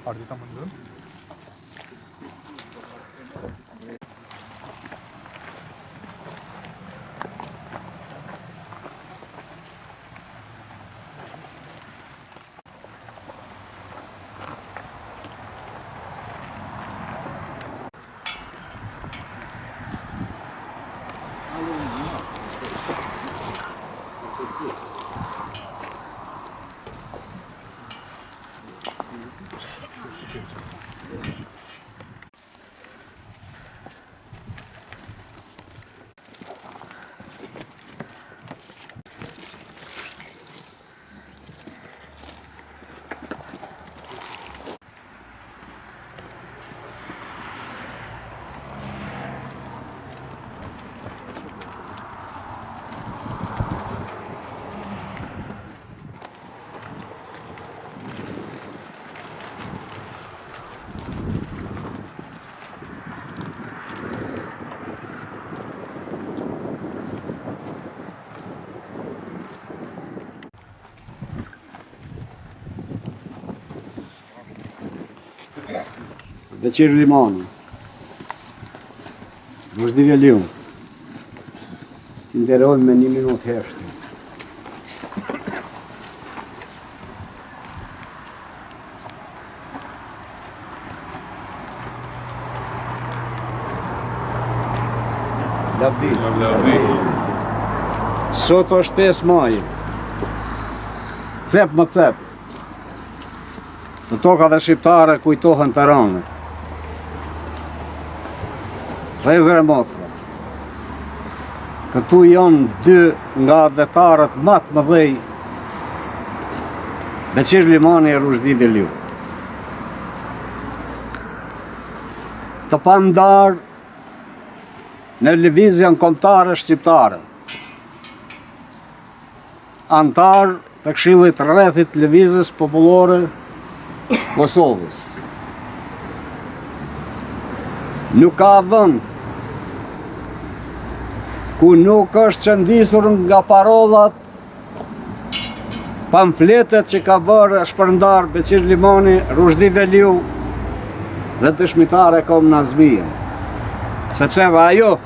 Ardita mundun. Beqir Limani, Vazhdi Veliu, nderojmë me 1 minutë heshtë. Lavdi. Sot është 5 maj. Cep më cep. Në tokave shqiptare kujtohen të ranë. Vëllezër e motra, këtu janë 2 nga vetarët më të mëdhej, Beqir Limani e Vazhdi Veliu. Të pandar në lëvizjen kombëtare shqiptare, antar të Këshillit Rrethit Lëvizjes Popullore Kosovës. Nuk ka vend ku nuk është qëndisur nga parollat, pamfletet që ka bërë shpërndar Beqir Limani, Vazhdi Veliu dhe dëshmitare Kom Nazmia. Sepse ajo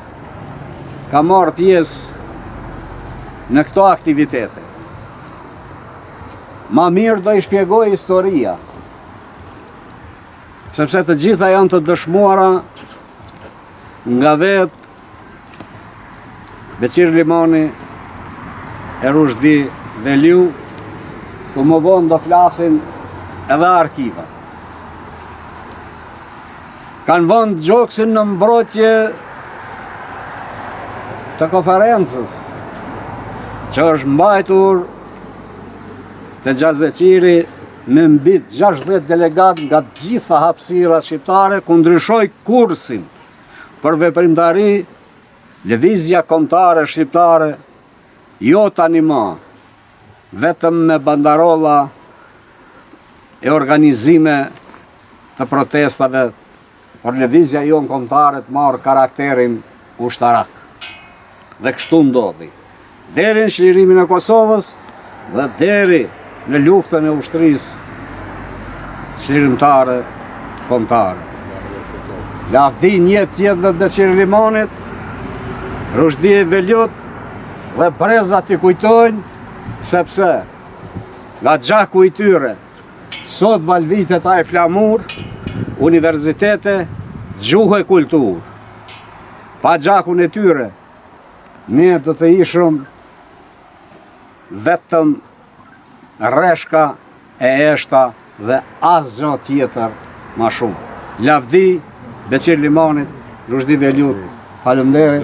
ka marrë pjesë në këto aktivitete. Ma mirë do i shpjegoj historia, sepse të gjitha janë të dëshmuara nga vetë Beqir Limani e Vazhdi Veliu, ku më vonë do flasin edhe arkiva. Kanë vënë gjoksin në mbrojtje të konferencës, që është mbajtur të Xhazeqiri me mbi 60 delegat nga të gjitha hapësirat shqiptare, ku ndryshoi kursin për veprimtari lëvizja kombëtare shqiptare, jo tani më vetëm me bandarolla e organizime të protestave, por lëvizja jonë kombëtare të marrë karakterin ushtarak. Dhe kështu ndodhi. Deri në çlirimin e Kosovës dhe deri në luftën e ushtrisë çlirimtare kombëtare. Lavdi një tjetër dhe Beqir Limanit, Vazhdi Veliut dhe brezat i kujtojnë, sepse nga gjaku i tyre sot valvitet ai flamur, universitete, gjuhë e kulturë. Pa gjakun e tyre, ne do të ishëm vetëm rreshka e eshta dhe asgjë tjetër ma shumë. Lavdi Beqir Limanit, Vazhdi Veliut, faleminderit.